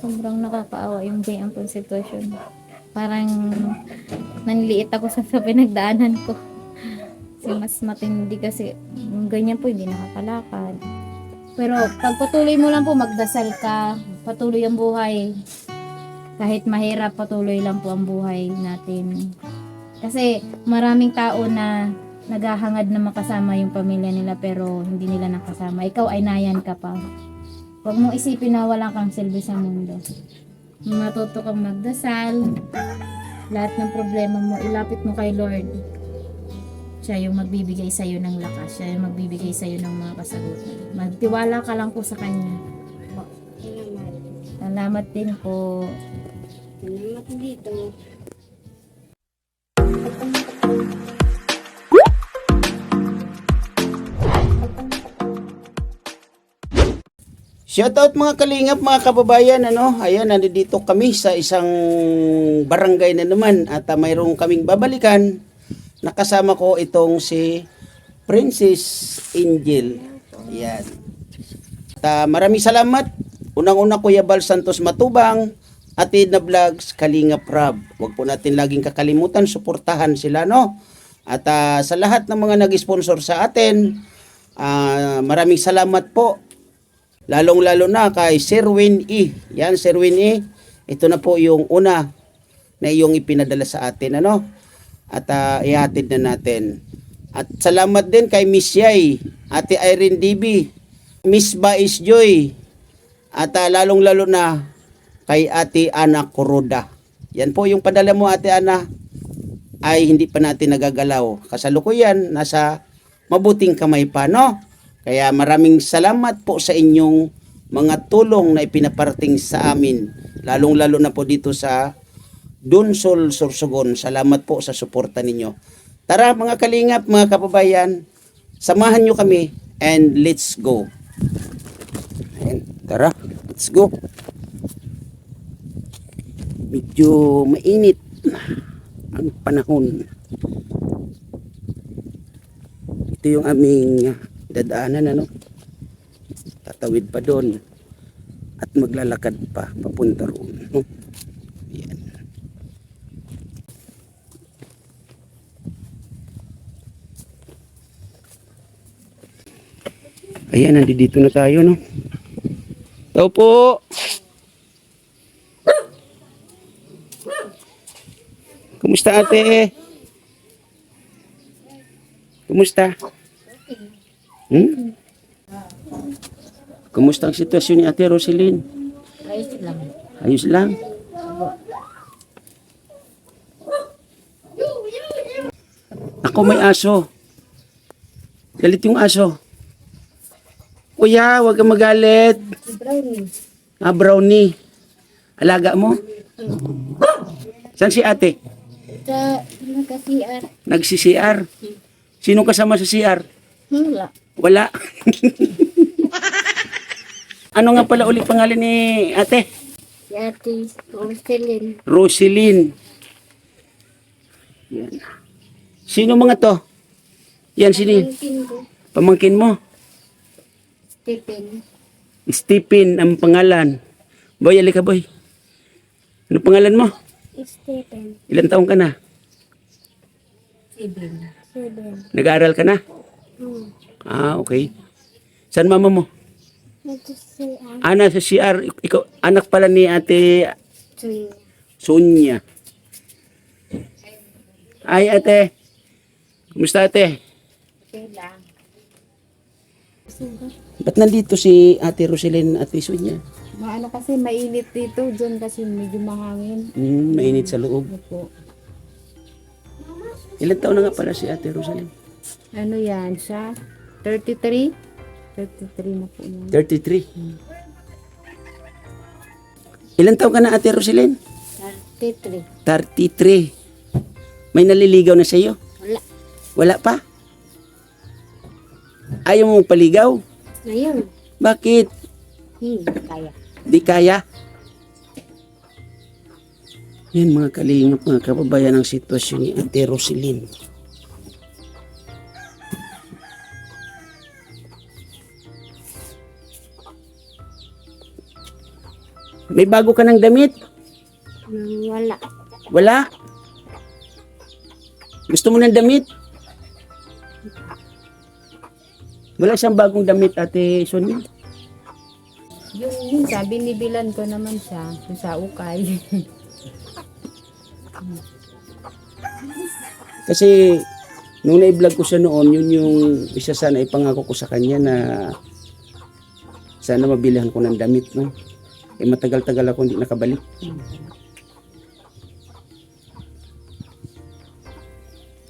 Sobrang nakakaawa yung ganyan kong sitwasyon. Parang nanliit ako sa pinagdaanan ko. Kasi mas matindi kasi yung ganyan po hindi nakakalakad. Pero pag patuloy mo lang po magdasal ka, patuloy ang buhay. Kahit mahirap, patuloy lang po ang buhay natin. Kasi maraming tao na naghahangad na makasama yung pamilya nila pero hindi nila nakasama. Ikaw ay nayan ka pa. Huwag mong isipin na wala kang silbi sa mundo. Matuto kang magdasal. Lahat ng problema mo, ilapit mo kay Lord. Siya yung magbibigay sa'yo ng lakas. Siya yung magbibigay sa'yo ng mga kasagutan. Magtiwala ka lang po sa Kanya. Salamat. Salamat din po. Salamat dito. Shoutout mga kalingap, mga kababayan, ano? Ayan, nandito kami sa isang barangay na naman at mayroong kaming babalikan. Nakasama ko itong si Princess Angel. Ayan. At, maraming salamat. Unang-una Kuya Bal Santos Matubang, Atid na Vlogs, Kalingap Rab. Huwag po natin laging kakalimutan, suportahan sila, no? At sa lahat ng mga nag-sponsor sa atin, maraming salamat po. Lalong-lalo na kay Sherwin E. Yan, Sherwin E. Ito na po yung una na iyong ipinadala sa atin, ano? At ihatid na natin. At salamat din kay Miss Yay, Ate Irene DB, Miss Bais Joy, at lalong-lalo na kay Ate Ana Kuroda. Yan po yung padala mo, Ate Ana, ay hindi pa natin nagagalaw. Kasalukuyan, nasa mabuting kamay pa, no? Kaya maraming salamat po sa inyong mga tulong na ipinaparating sa amin. Lalong-lalo na po dito sa Dunsol, Sorsogon. Salamat po sa suporta ninyo. Tara mga kalingap, mga kababayan, samahan nyo kami and let's go. Ayan, tara, let's go. Medyo mainit ang panahon. Ito yung aming dadaanan, ano? Tatawid pa doon at maglalakad pa papunta roon, no? Ayan. Ayan, nandito na tayo, no? Tao po! Kumusta, ate? Kumusta? Kumusta ang sitwasyon ni Ate Roselyn? Ayos lang. Ayos lang. Ako may aso. Galit yung aso. Kuya, huwag kang magalit. Brownie. Brownie. Alaga mo? Saan si ate? Sa nagka-CR. Nagsi-CR. Sino kasama sa CR? Wala. Wala. Ano nga pala ulit pangalan ni ate? Si Ate Roselyn. Roselyn. Yan. Sino mga to? Yan, sino? Pamangkin ko. Pamangkin mo? Stephen. Stephen ang pangalan. Boy, alika boy. Ano pangalan mo? Stephen. Ilan taong ka na? 7. Nag-aaral ka na? Okay. Saan mama mo? Ito si Ana sa CR. Ikaw, anak pala ni ate Ate. Sonia. Ay, ate. Kumusta, ate? Sila. Ba't nandito si ate Roselyn at Sonia? Maano kasi mainit dito. Diyan kasi medyo mahangin. Mainit sa loob. Opo. Ilan taon na nga pala si ate Roselyn? Ano yan siya? 33? 33 na po yan. 33. Ilan taon ka na, ate Roselyn? 33. 33. May naliligaw na sa iyo? Wala. Wala pa? Ayaw mong paligaw? Ngayon. Bakit? Kaya. Di kaya? Yan mga kalingap, mga kababayan, ang sitwasyon ni ate Roselyn. May bago ka ng damit? Wala. Wala? Gusto mo ng damit? Wala siyang bagong damit, Ate Sonia. Yung sabi ni Bilan ko naman siya, yung sa ukay. Kasi nung na-vlog ko siya noon, yun yung isa sana ipangako ko sa kanya na sana mabilihan ko ng damit, no? Eh matagal-tagal ako hindi nakabalik.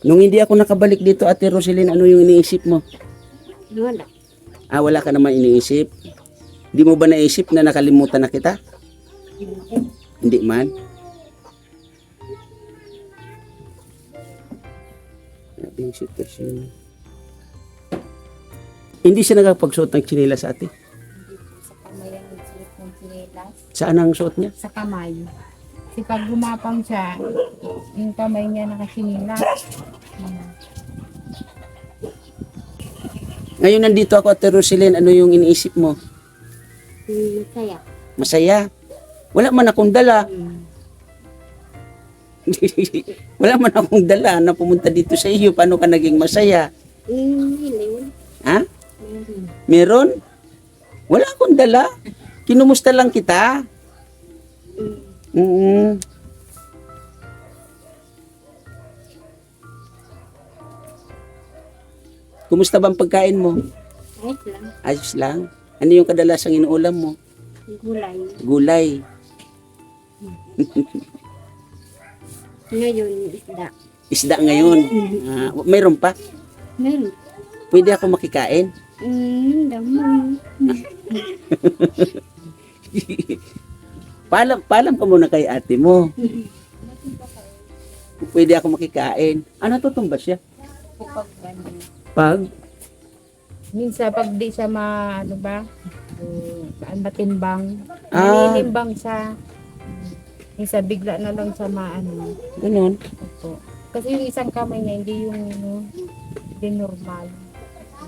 Nung hindi ako nakabalik dito, Ate Roselyn, ano yung iniisip mo? Wala. Ah, wala ka naman iniisip? Di mo ba naisip na nakalimutan na kita? Hindi man. Grabe yung sitwasyon. Hindi siya nakapagsuot ng tsinelas, ate. Sa kamay ang suot ng chinelas. Saan ang suot niya? Sa kamay. Kasi pag gumapang siya, yung kamay niya nakasinilas. Ngayon nandito ako, Ate Roselyn, ano yung iniisip mo? Masaya. Masaya. Wala man akong dala. Wala man akong dala na pumunta dito sa iyo. Paano ka naging masaya? Hindi. Ha? Meron? Wala akong dala. Kinumusta lang kita. Kumusta ba ang pagkain mo? Ayos lang. Ayos lang. Ano yung kadalasang inuulam mo? Gulay. Gulay. Ngayon, isda. Isda ngayon. Ah, mayroon pa? Meron. Pwede ako makikain? Damo. Paalam ka muna kay ate mo. Pwede ako makikain. Ano tutumba siya? Kapag ganun. Pag? Minsan pag di siya ano ba, matimbang, Ah. naninimbang siya. Minsan bigla na lang siya maano. Ganun. Opo. Kasi yung isang kamay niya, hindi yung hindi normal.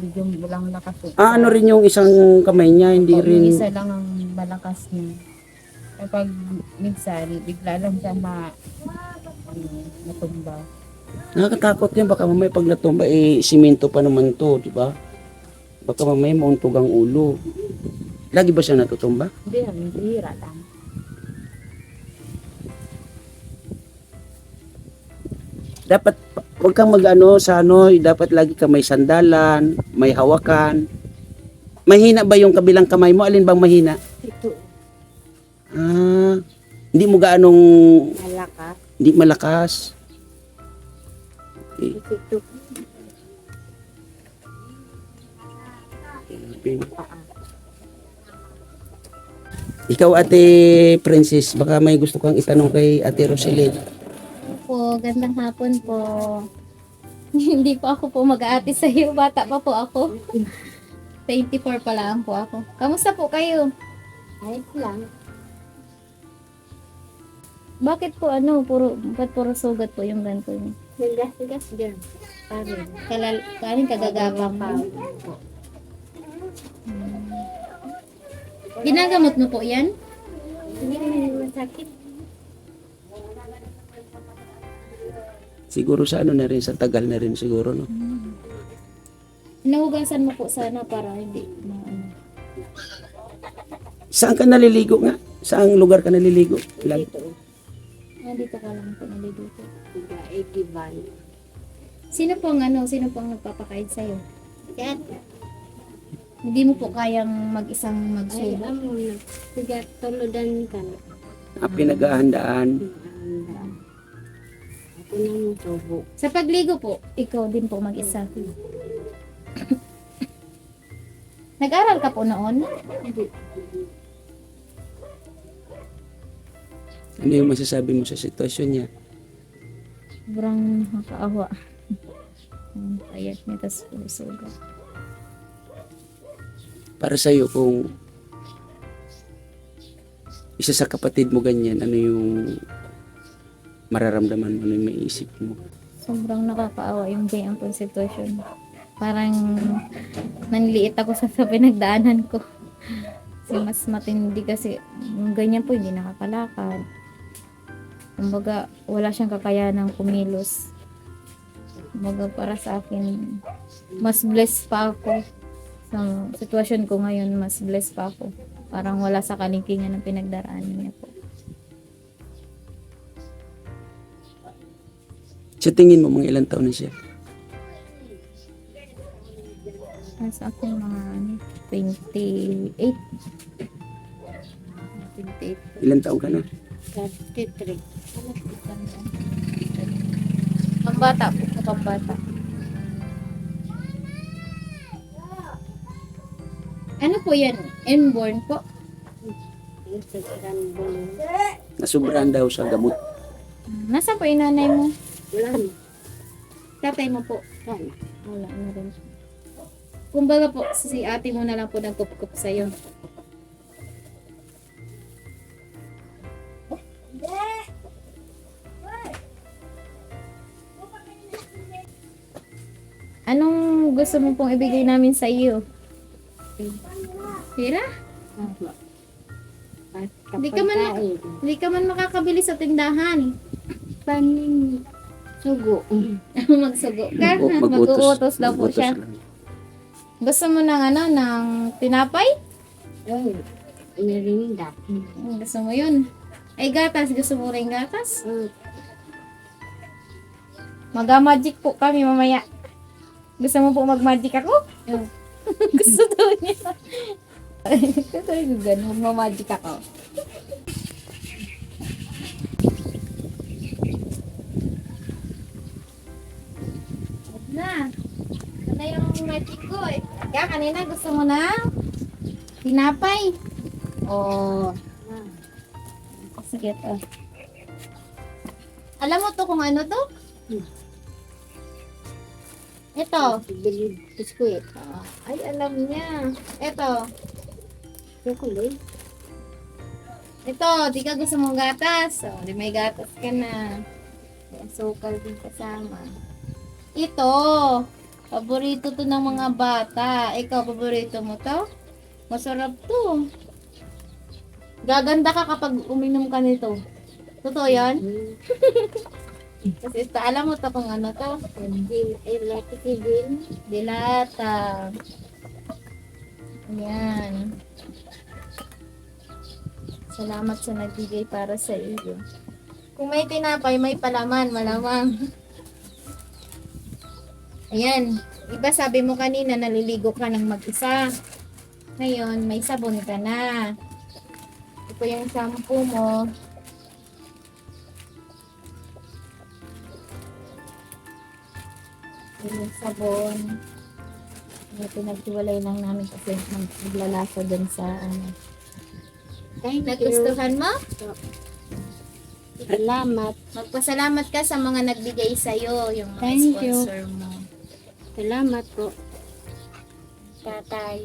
Medyo lang nakasuot. Ah, ano rin yung isang kamay niya? Hindi Opo, rin... yung isa lang ang malakas niya. Kapag minsan, bigla lang siya matumba. Nakakatakot yan. Baka mamaya pag natumba, simento pa naman to, di ba? Baka mamaya mauntog ang ulo. Lagi ba siya natutumba? Hindi lang, bihira lang. Dapat, huwag kang mag-ano sa dapat lagi ka may sandalan, may hawakan. Mahina ba yung kabilang kamay mo? Alin bang mahina? Ito, Ah, hindi mo gaanong, malakas. hindi malakas. Okay. Ito, paa. Ikaw, Ate Princess, baka may gusto kang itanong kay Ate Roselyn. Po, gandang hapon po. Hindi po ako po mag-aati sa iyo. Bata pa po ako. 24 pa lang po ako. Kamusta po kayo? Ayos lang. Bakit po ba't puro sugat po yung ganito niyo? Sigas dyan. Parin. Kaling kagagapang pa. po. Ginagamot mo po yan? Hindi naman masakit. Siguro sa na rin, sa tagal na rin siguro, no? Nahugasan mo po sana para hindi Saan ka naliligo nga? Saang lugar ka naliligo? Dito. dito ka lang po naliligo. Tiga, 81. Sino pong nagpapakain sa'yo? Kaya, Hindi mo po kayang mag-isang ay, magsubo? amo na. Tiga, tuludan ka na. Pinaghahandaan. Ako nang tubo. Sa pagligo po, ikaw din po mag-isa. Nag-aral ka po noon? Ano yung masasabi mo sa sitwasyon niya? Sobrang nakakaawa. Ang payat niya, tas puro sugat. Para sa'yo, kung isa sa kapatid mo ganyan, ano yung mararamdaman mo, ano yung maiisip mo? Sobrang nakakaawa yung ganyang pong sitwasyon. Parang nanliit ako sa pinagdaanan ko. Kasi mas matindi kasi ganyan po hindi nakakalakad. Kumbaga wala siyang kakayanang kumilos. Kumbaga para sa akin mas blessed pa ako sa sitwasyon ko ngayon, mas blessed pa ako. Parang wala sa kalingkingan ng pinagdaraanan niya po. Sa tingin mo, mga ilang taon na siya? Sa akin mga 28. 28. Ilang taon ka na? 33. Pambata po, pambata. Ano po yan? Inborn po? Nasubrahan daw sa gamot. Nasaan po yung nanay mo? Wala. Tatay mo po? Wala. Wala na rin. Kumbaga po, si ate mo na lang po nagkup-kup sa'yo. Anong gusto mo pong ibigay namin sa iyo? Pira? Hindi ka man Hindi ka man makakabili sa tindahan. Panin sugo. Magsugo ka. Mag-uutos daw po Mag-utos siya. lang. Gusto mo ng ng tinapay? Ay, inirinda. Gusto mo yun? Ay, gatas. Gusto mo rin gatas? Mag-magic po kami mamaya. Gusto mo po mag-magic ako? Gusto daw niya. Gusto ko ganun. Mag-magic ako. Na. Ano yung magic ko eh? Kaya kanina gusto mo na tinapay. Oh. Sige to. Alam mo to kung ano to? Ito. Bili biskuit. Ay, alam niya. Ito. Chocolate. Ito, di ka gusto mong gatas. So, di may gatas ka na. May asukal din kasama. Ito. Paborito to ng mga bata. Ikaw, paborito mo to? Masarap to. Gaganda ka kapag uminom ka nito. Totoo yan? Kasi ito, alam mo to kung ano to? Dilata. Ayan. Salamat sa nagbigay para sa iyo. Kung may tinapay, may palaman, malamang. Ayan. Iba sabi mo kanina, naliligo ka ng mag-isa. Ngayon, may sabon ka na. Ito yung shampoo mo. Yung sabon. Pinagtiwalay lang namin kasi naglalasa dun sa ano. Thank you. Nagustuhan mo? Salamat. Magpasalamat ka sa mga nagbigay sa'yo, yung mga Thank you. sponsor mo. Salamat po. Tatay.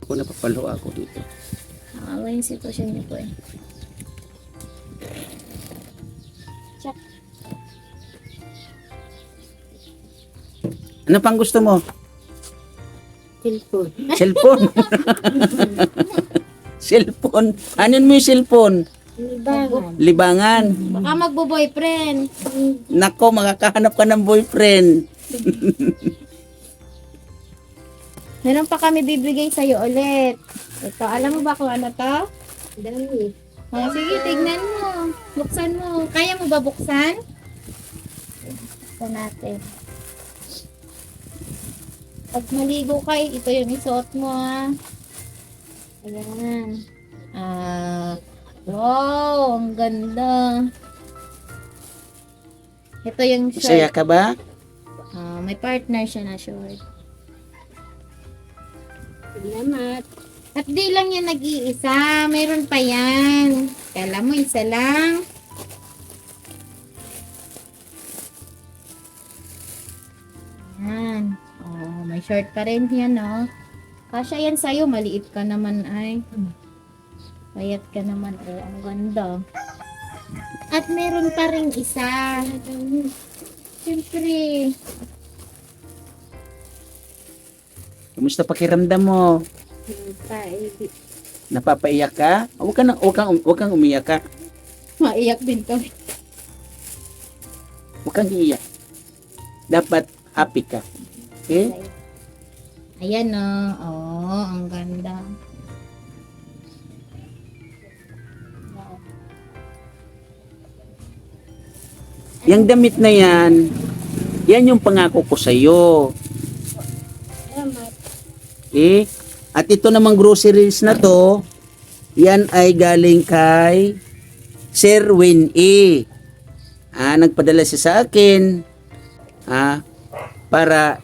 Ako napapalo ako dito. Nakawa yung sitwasyon niyo po eh. Check. Ano pang gusto mo? Cellphone. Cellphone? Cellphone? Anin mo yung cellphone? Libangan. Libangan. Baka magbo-boyfriend. Nako, makakahanap ka ng boyfriend. Meron pa kami bibigay sa'yo ulit. Ito, alam mo ba kung ano to? Dami. Oh, sige, tignan mo. Buksan mo. Kaya mo ba buksan? Buksan natin. Pag maligo ka, ito yung isuot mo ha. Ayan. Wow, ang ganda. Ito yung Masaya short. ka ba? May partner siya na short. Salamat. At di lang yan nag-iisa. Mayroon pa yan. Kala mo, isa lang. Yan. Oh, may short pa rin yan, no? Kasya yan sa'yo. Maliit ka naman, ay. Payat ka naman. Oh, ang ganda. At meron pa rin isa. Siyempre. Kumusta pakiramdam mo? Napapaiyak ka? Huwag kang umiyak ka. Maiyak din kami. Huwag kang iiyak. Dapat happy ka. Okay? Ayan na. Oh, ang ganda. Yang damit na yan yung pangako ko sa'yo. Salamat. Okay? At ito namang groceries na to, yan ay galing kay Sir Win E. Nagpadala siya sa akin para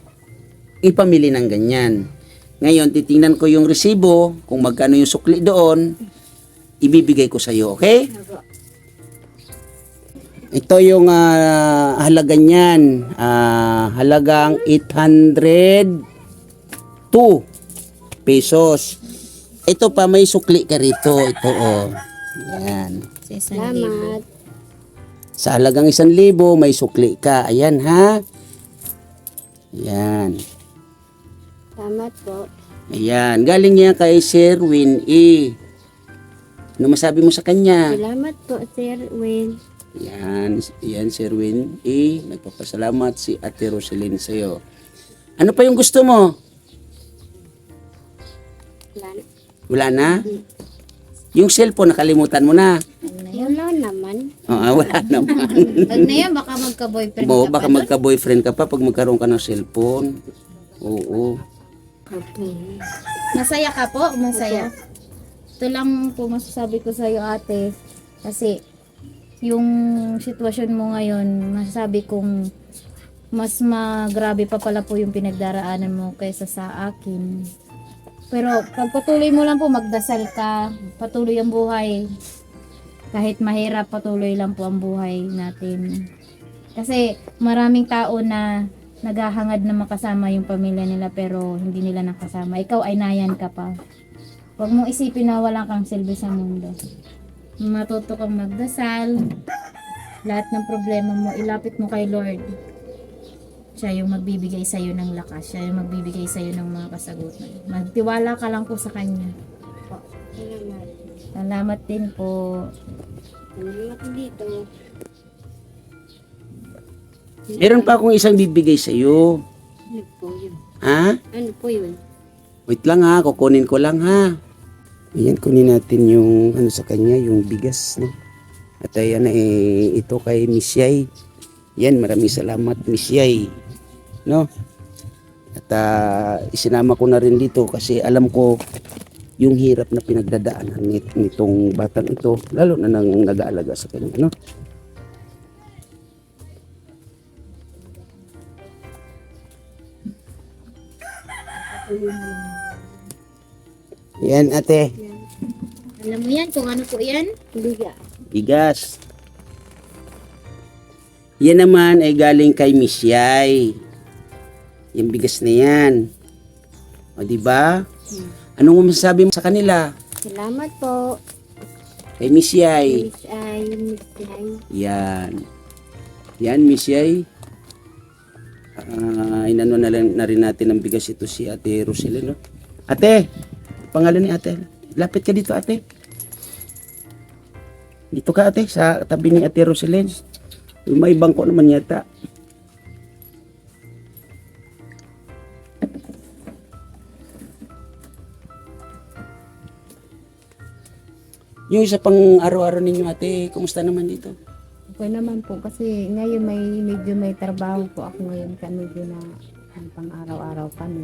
ipamili ng ganyan. Ngayon, titingnan ko yung resibo, kung magkano yung sukli doon, ibibigay ko sa iyo, okay? Ito yung halaga niyan. Halagang 802 pesos. Ito pa, may sukli ka rito. Ito, oh. Yan. Sa isang libo. Sa halagang 1,000, may sukli ka. Ayan, ha? Ayan. Salamat po. Ayan. Galing niya kay Sir Win E. Ano masabi mo sa kanya? Salamat po, Sir Win. Yan, Sir Win E. Nagpapasalamat si Ate Roselyn sa'yo. Ano pa yung gusto mo? Wala na? Yung cellphone, nakalimutan mo na. Wala naman. Wala naman. Pag na yan, baka magka-boyfriend Oo, ka baka pa doon. magka-boyfriend ka pa pag magkaroon ka ng cellphone. Oo. Masaya ka po? Masaya? Ito lang po masasabi ko sa'yo, ate. Kasi, yung sitwasyon mo ngayon, masasabi kong mas magrabe pa pala po yung pinagdaraanan mo kaysa sa akin. Pero pagpatuloy mo lang po, magdasal ka, patuloy ang buhay. Kahit mahirap, patuloy lang po ang buhay natin. Kasi maraming tao na naghahangad na makasama yung pamilya nila pero hindi nila nakasama. Ikaw ay nayan ka pa. Huwag mong isipin na wala kang silbi sa mundo. Matuto kang magdasal. Lahat ng problema mo, ilapit mo kay Lord. Siya yung magbibigay sa'yo ng lakas. Siya yung magbibigay sa'yo ng mga kasagutan. Magtiwala ka lang po sa Kanya. Salamat. Salamat din po. Salamat dito. Meron pa akong isang bibigay sa iyo. Ano po yun? Ha? Ano po yun? Wait lang ha, kukunin ko lang ha. Ayan, kunin natin yung ano sa kanya, yung bigas, no? At ayan ito kay Miss Yay. Yan, maraming salamat Miss Yay. No? At isinama ko na rin dito kasi alam ko yung hirap na pinagdadaanan nitong batang ito, lalo na nang nag-aalaga sa kanya, no? Yan ate, Alam mo yan kung ano po yan? Liga. bigas. Yan naman ay galing kay Miss Yay. Yung bigas na yan. O di ba? Anong masasabi mo sa kanila? Salamat po. Kay Miss Yay. Miss Ay, Miss Ay. Yan. Yan, Miss Yay. Inano na rin natin ang bigas ito si Ate Roselyn, no? Ate, pangalan ni Ate. Lapit ka dito, Ate. Dito ka, Ate, sa tabi ni Ate Roselyn. May bangko naman yata. Yung isa pang araw-araw ninyo, Ate, kumusta naman dito? Okay naman po kasi ngayon medyo may trabaho po ako ngayon kaya medyo na pang araw-araw kami.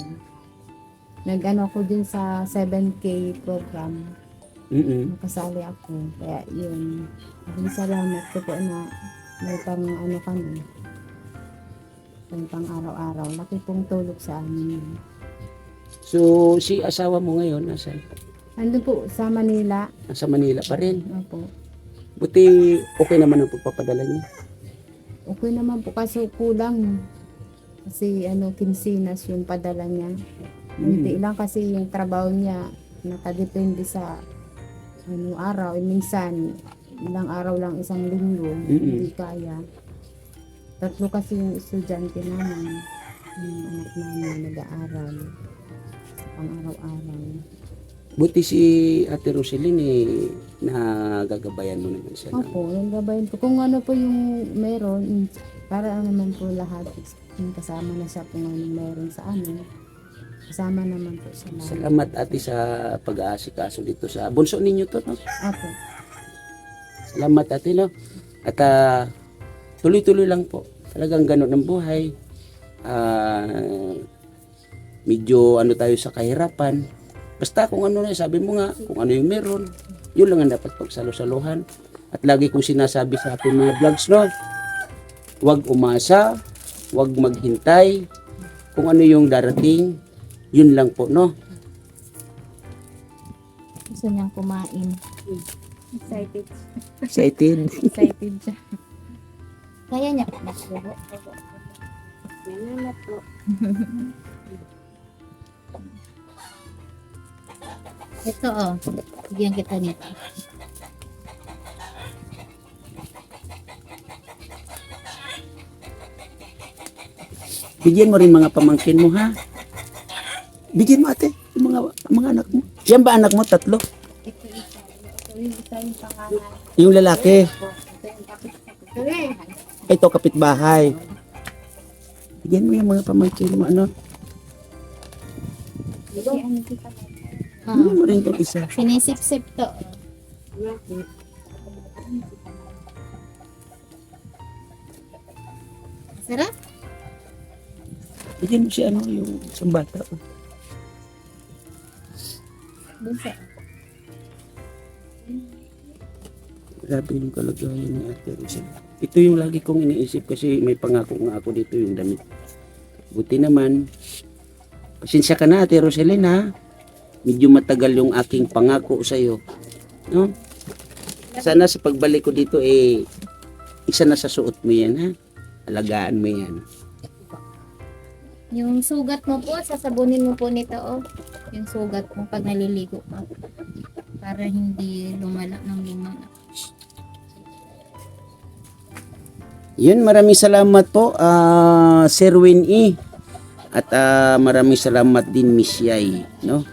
Nag-ano ako din sa 7K program. Nakasali ako. Kaya yun. Salamat ko po na may pang ano kami. May pang araw-araw. Laki pong tulog sa amin. So, si asawa mo ngayon, nasaan? Ando po sa Manila. Nasa Manila pa rin. Opo. Buti okay naman ang pagpapadala niya. Okay naman po kasi kulang. Kasi kinsinas yung padala niya. Hindi lang kasi yung trabaho niya nakadepende sa araw. Minsan, ilang araw lang isang linggo. Hindi kaya. 3 kasi yung estudyante namin. Yung anak namin nag-aaral. Pang araw-araw. Buti si Ate Roselyn nagagabayan mo naman siya. Opo, yung gabayan ko. Kung ano po yung meron, para naman po lahat, yung kasama na siya kung ano meron sa amin. Kasama naman po sa lahat. Salamat ate sa pag-aasikaso dito sa bunso ninyo to, no? Opo. Salamat ate, no? At tuloy-tuloy lang po. Talagang ganun ang buhay. Medyo ano tayo sa kahirapan. Basta kung ano na, sabi mo nga, kung ano yung meron, yun lang ang dapat pagsalo-saluhan. At lagi kong sinasabi sa ating mga vlogs, no? Huwag umasa, huwag maghintay. Kung ano yung darating, yun lang po, no? Gusto niyang kumain. Excited. Excited. Excited siya. Kaya niya pa makuha. Ito oh, bigyan kita nito. Bigyan mo rin mga pamangkin mo, ha? Bigyan mo ate, yung mga anak mo. Yan ba anak mo? 3? Ito yung isa yung pangalan. Yung lalaki. Ito yung Ito kapitbahay. Bigyan mo yung mga pamangkin mo, ano? Bigyan mo rin itong isa. Sinisip-sip to. Sarap? Bigyan mo si ano, yung isang bata. Bunso. Grabe yung kalagayan ni Ate Rosel. Ito yung lagi kong iniisip kasi may pangako nga ako dito yung damit. Buti naman, pasensya ka na Ate Roselyn ha. Medyo matagal yung aking pangako sa iyo. No? Sana sa pagbalik ko dito isa na sa suot mo yan ha. Alagaan mo yan. Yung sugat mo po, sasabunin mo po nito oh. Yung sugat mo pag naliligo ka. Para hindi lumala ng lumala. Yun, maraming salamat po Sir Win E. At maraming salamat din Miss Yai, no?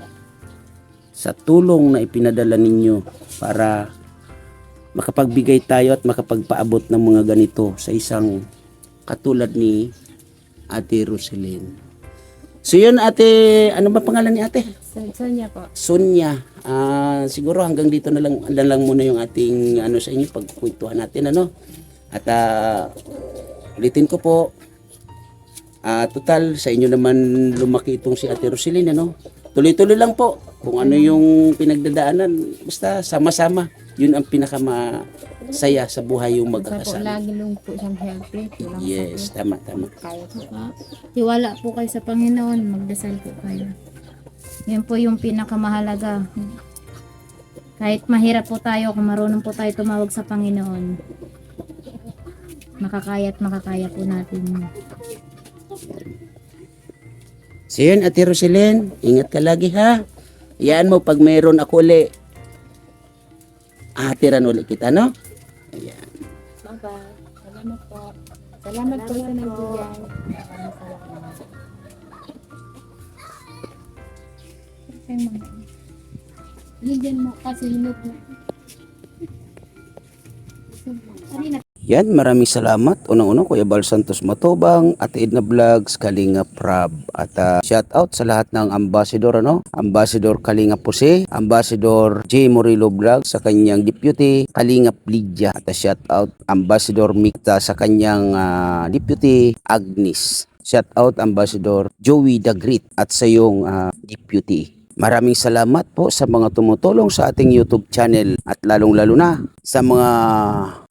Sa tulong na ipinadala ninyo para makapagbigay tayo at makapagpaabot ng mga ganito sa isang katulad ni Ate Roselyn. So yun ate, ano ba pangalan ni ate? Sonia po. Sonia. Siguro hanggang dito na lang muna yung ating ano sa inyo pagkwentuhan natin ano. At ulitin ko po, total sa inyo naman lumaki itong si Ate Roselyn ano. Tuloy-tuloy lang po kung ano yung pinagdadaanan, basta sama-sama. Yun ang pinakamasaya sa buhay yung Basta po, magkakasama. lagi lang po siyang healthy. Walang Yes, tama. kaya po. Tiwala po kayo sa Panginoon, magdasal po kayo. Yan po yung pinakamahalaga. Kahit mahirap po tayo, kung marunong po tayo tumawag sa Panginoon, makakaya po natin. So yun, Ate Roselyn, ingat ka lagi ha. Yan mo, pag mayroon ako uli, atiran uli kita, no? Ayan. Bye-bye. Salamat po. Salamat po sa nagbigay. Bigyan mo kasi hinug mo. Yan, maraming salamat. Unang-unang Kuya Bal Santos Matobang, Ate Edna Vlogs, Kalinga Prab. At shout out sa lahat ng ambassador, ano? Ambassador Kalinga Pose, Ambassador J. Morillo Vlogs sa kanyang deputy, Kalinga Lydia. At shout out Ambassador Mikta sa kanyang deputy, Agnes. Shout out Ambassador Joey Dagrit at sa iyong deputy. Maraming salamat po sa mga tumutulong sa ating YouTube channel at lalong-lalo na sa mga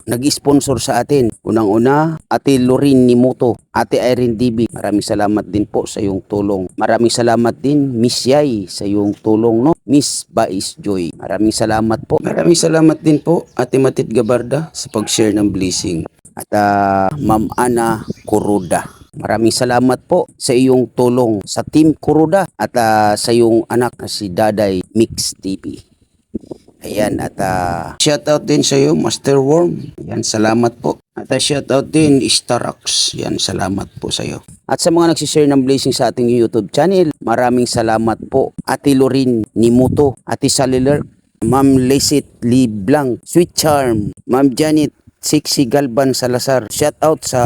nag-sponsor sa atin. Unang-una, Ate Lorin Nimoto, Ate Irene DB. Maraming salamat din po sa iyong tulong. Maraming salamat din Miss Yai sa iyong tulong, no? Miss Bais Joy. Maraming salamat po. Maraming salamat din po Ate Matit Gabarda sa pag-share ng blessing. At Ma'am Ana Kuruda. Maraming salamat po sa iyong tulong sa Team Kuruda at sa iyong anak na si Daday Mix TV. Ayan, at shout out din sa iyo, Master Worm. Ayan, salamat po. At At shoutout din Starax. Yan, salamat po sa iyo. At sa mga nagsishare ng blessing sa ating YouTube channel, maraming salamat po. Ate Lorin Nimuto, Ate Saliler, Ma'am Lesit Liblang, Sweet Charm, Ma'am Janet Sexy Galban Salazar. Shout out sa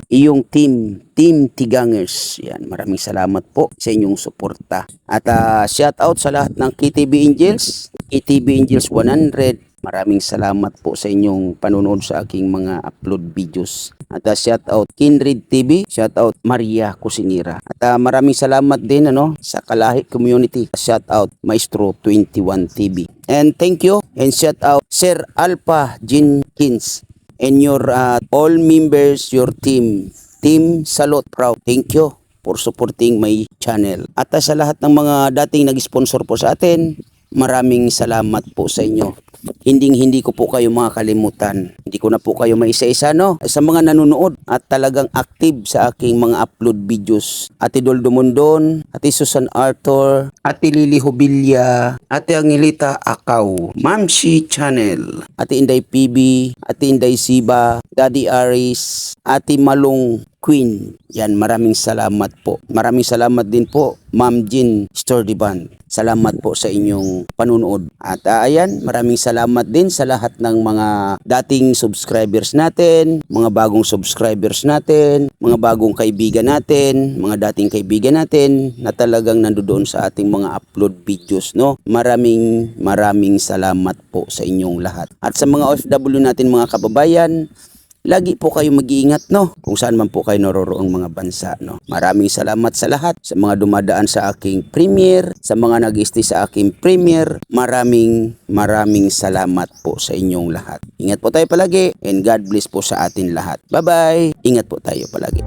iyong Team Tigangers. Yan, maraming salamat po sa inyong suporta. At shout out sa lahat ng KTB Angels, KTB Angels 100. Maraming salamat po sa inyong panonood sa aking mga upload videos. At shout out Kindred TV, shout out Maria Cusinira. At maraming salamat din sa Kalahi Community. Shout out Maestro 21 TV. And thank you and shout out Sir Alpha Jenkins and your all members, your team Salot Proud. Thank you for supporting my channel. At sa lahat ng mga dating nag-sponsor po sa atin, maraming salamat po sa inyo. Hindi ko po kayo makakalimutan. Hindi ko na po kayo maisa-isa sa mga nanonood at talagang active sa aking mga upload videos. Ate Doldo Mondon, Ate Susan Arthur, Ate Lily Hobilla, Ate Angelita Akaw, Mamsi Channel, Ate Inday PB, Ate Inday Siba, Daddy Aris, Ate Malong Queen. Yan, maraming salamat po. Maraming salamat din po, Ma'am Jean Stordiban. Salamat po sa inyong panunood. At ayan, maraming salamat din sa lahat ng mga dating subscribers natin, mga bagong subscribers natin, mga bagong kaibigan natin, mga dating kaibigan natin na talagang nandoon sa ating mga upload videos. Maraming salamat po sa inyong lahat. At sa mga OFW natin mga kababayan, lagi po kayo mag-iingat kung saan man po kayo naroroong mga bansa Maraming salamat sa lahat, sa mga dumadaan sa aking premiere, sa mga nag-stay sa aking premiere. Maraming salamat po sa inyong lahat. Ingat po tayo palagi and God bless po sa atin lahat. Bye-bye. Ingat po tayo palagi.